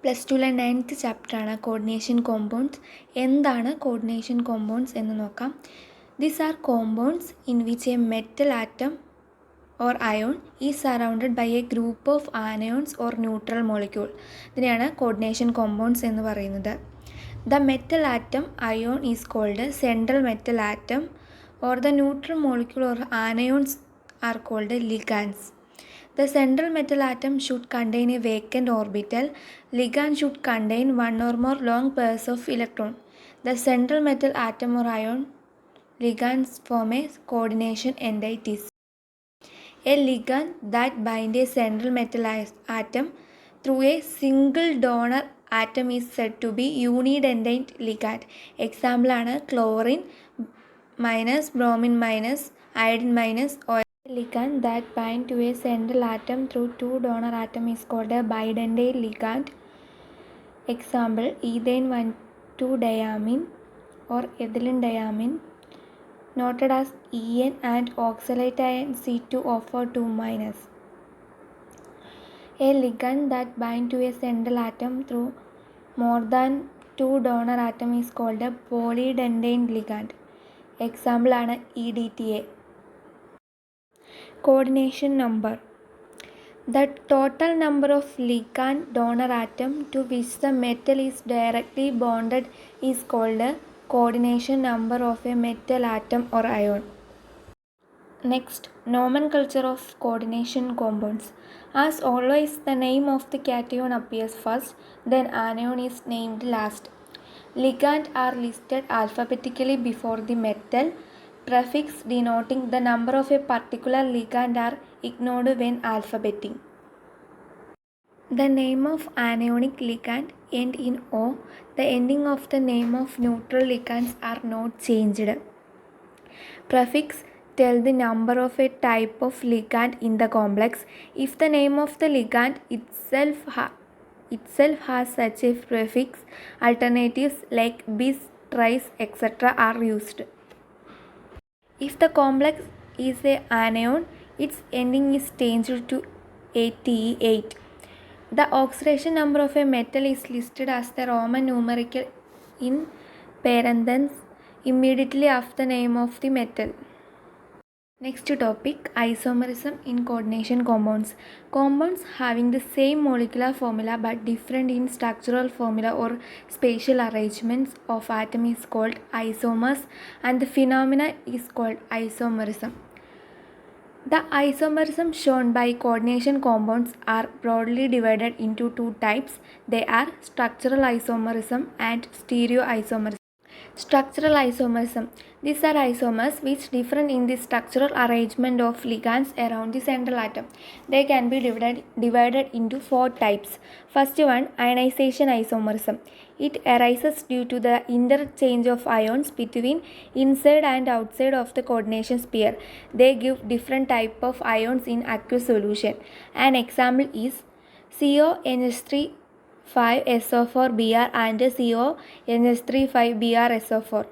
Plus ടുവിലെ 9th ചാപ്റ്ററാണ് coordination compounds. എന്താണ് കോർഡിനേഷൻ കോമ്പൗണ്ട്സ് എന്ന് നോക്കാം. These are compounds in which a metal atom or ion is surrounded by a group of anions or neutral molecule. ഇതിനെയാണ് coordination compounds എന്ന് പറയുന്നത്. The metal atom ion is called central metal atom or the neutral molecule or anions are called ligands. The central metal atom should contain a vacant orbital. Ligand should contain one or more long pairs of electrons. The central metal atom or ion ligands form a coordination entities. A ligand that binds a central metal atom through a single donor atom is said to be unidentate ligand. Example ആണ് chlorine minus bromine minus iodine minus oil. Ligand that bind to a central atom through two donor atom is called a bidentate ligand. Example ethane 1,2-diamine or ethylene diamine noted as En and oxalate ion C2O4 2-. A ligand that bind to a central atom through more than two donor atom is called a polydentate ligand. Example ആണ് EDTA. Coordination number. The total number of ligand donor atom to which the metal is directly bonded is called a coordination number of a metal atom or ion. Next, nomenclature of coordination compounds. As always, the name of the cation appears first, then anion is named last. Ligand are listed alphabetically before the metal. Prefix denoting the number of a particular ligand are ignored when alphabeting. The name of anionic ligand end in O. The ending of the name of neutral ligands are not changed. Prefix tell the number of a type of ligand in the complex. If the name of the ligand itself has such a prefix, alternatives like bis, tris, etc. are used. If the complex is a anion, its ending is changed to ATE8. The oxidation number of a metal is listed as the Roman numerical in parentheses immediately after the name of the metal. Next topic, isomerism in coordination compounds. Compounds having the same molecular formula but different in structural formula or spatial arrangements of atom is called isomers, and the phenomena is called isomerism. The isomerism shown by coordination compounds are broadly divided into two types. They are structural isomerism and stereoisomerism. Structural isomerism. These are isomers which differ in the structural arrangement of ligands around the central atom. They can be divided into four types. First one, ionization isomerism. It arises due to the interchange of ions between inside and outside of the coordination sphere. They give different type of ions in aqueous solution. An example is CONH3 5SO4Br and CONH3 5BrSO4.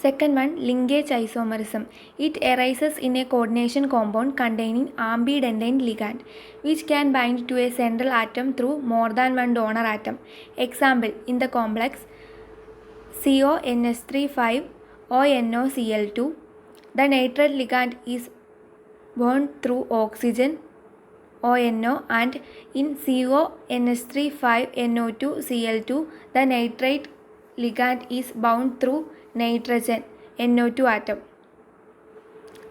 Second one, linkage isomerism. It arises in a coordination compound containing ambidentate ligand, which can bind to a central atom through more than one donor atom. Example, in the complex CONH3 5ONOCl2, the nitrate ligand is bound through oxygen ONO, and in CONH3 5NO2Cl2, the nitrate ligand is bound through nitrogen NO2 atom.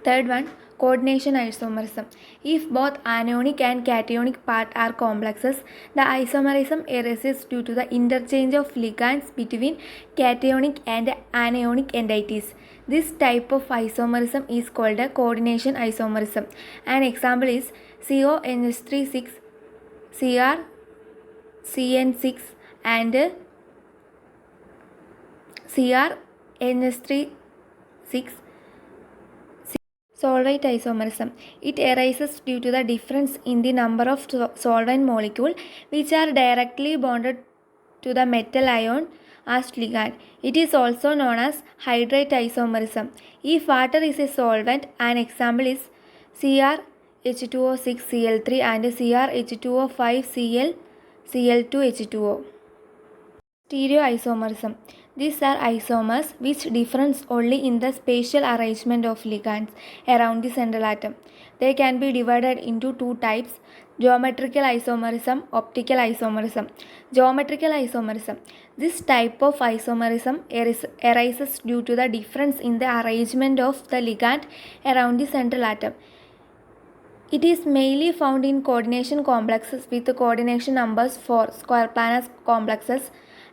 Third one, coordination isomerism. If both anionic and cationic part are complexes, the isomerism arises due to the interchange of ligands between cationic and anionic entities. This type of isomerism is called a coordination isomerism. An example is CONH3 6 CrCN6 and CrNH3 6 solvate isomerism. It arises due to the difference in the number of solvent molecules which are directly bonded to the metal ion as ligand. It is also known as hydrate isomerism. If water is a solvent, an example is Cr2H2O6Cl3 and Cr2H2O5Cl2H2O. Stereoisomerism. These are isomers which differ only in the spatial arrangement of ligands around the central atom. They can be divided into two types: geometrical isomerism, optical isomerism. Geometrical isomerism. This type of isomerism arises due to the difference in the arrangement of the ligand around the central atom. It is mainly found in coordination complexes with coordination numbers 4 square planar complexes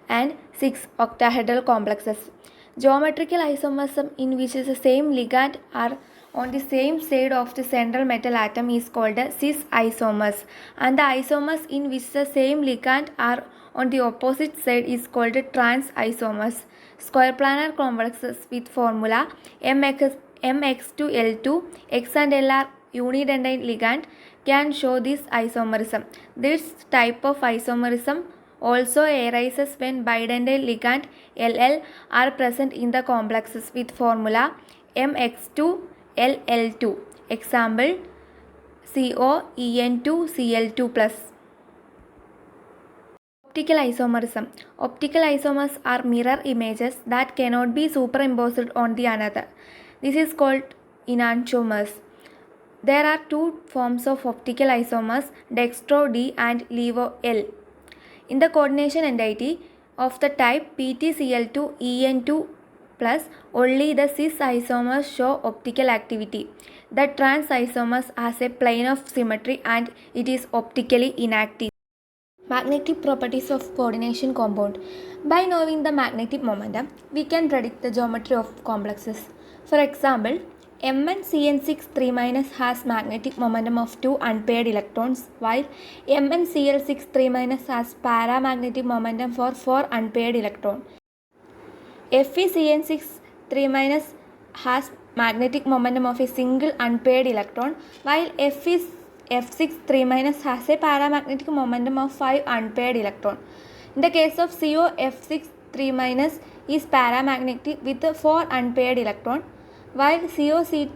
and 6 octahedral complexes. Geometrical isomerism in which the same ligand are on the same side of the central metal atom is called cis isomers, and the isomers in which the same ligand are on the opposite side is called trans isomers. Square planar complexes with formula mx2l2, x and l are unidentate ligand can show this isomerism. This type of isomerism also arises when bidentate ligand LL are present in the complexes with formula mx2ll2. Example COEN2Cl2+. Optical isomerism. Optical isomers are mirror images that cannot be superimposed on the another. This is called enantiomers. There are two forms of optical isomers, dextro D and levo L. In the coordination entity of the type PtCl2En2+, only the cis isomers show optical activity. The trans isomers has a plane of symmetry and it is optically inactive. Magnetic properties of coordination compound. By knowing the magnetic momentum, we can predict the geometry of complexes. For example, MnCN6 3- has magnetic momentum of 2 unpaired electrons, while MnCl6 3- has paramagnetic momentum for 4 unpaired electrons. FeCN6 3- has magnetic momentum of a single unpaired electron, while F6 3- has a paramagnetic momentum of 5 unpaired electrons. In the case of CO, F6 3- is paramagnetic with 4 unpaired electrons, while COC2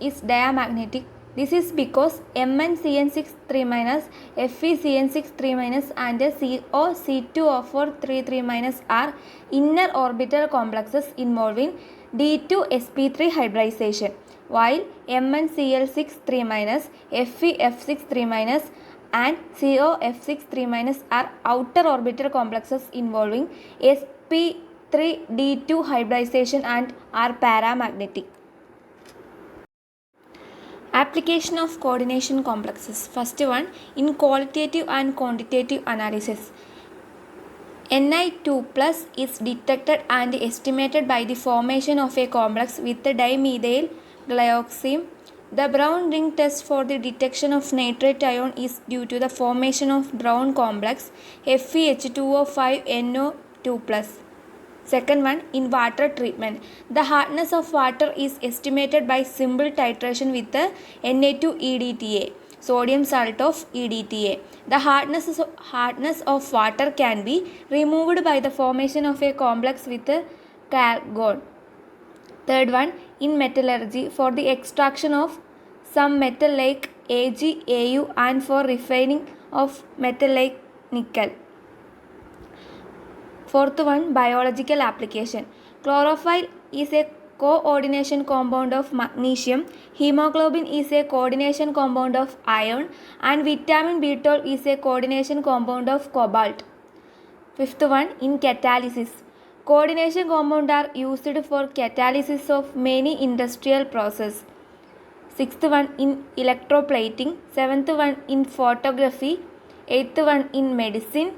is diamagnetic. This is because MnCN6 3-, FeCN6 3- and COC2 are inner orbital complexes involving D2sp3 hybridization, while MnCl6 3-, FeF6 3- and COF6 3- are outer orbital complexes involving sp3d2 hybridization and are paramagnetic. Application of coordination complexes. First one, in qualitative and quantitative analysis. Ni2+ is detected and estimated by the formation of a complex with dimethyl glyoxime. The brown ring test for the detection of nitrate ion is due to the formation of brown complex FeH2O5NO2+. Second one, in water treatment. The hardness of water is estimated by simple titration with the Na2EDTA, sodium salt of EDTA. The hardness of water can be removed by the formation of a complex with the argon. Third one, in metallurgy, for the extraction of some metal like Ag, Au and for refining of metal like nickel. Fourth one, biological application. Chlorophyll is a coordination compound of magnesium, hemoglobin is a coordination compound of iron, and vitamin B12 is a coordination compound of cobalt. Fifth one, in catalysis. Coordination compounds are used for catalysis of many industrial processes. Sixth one, in electroplating. Seventh one, in photography. Eighth one, in medicine.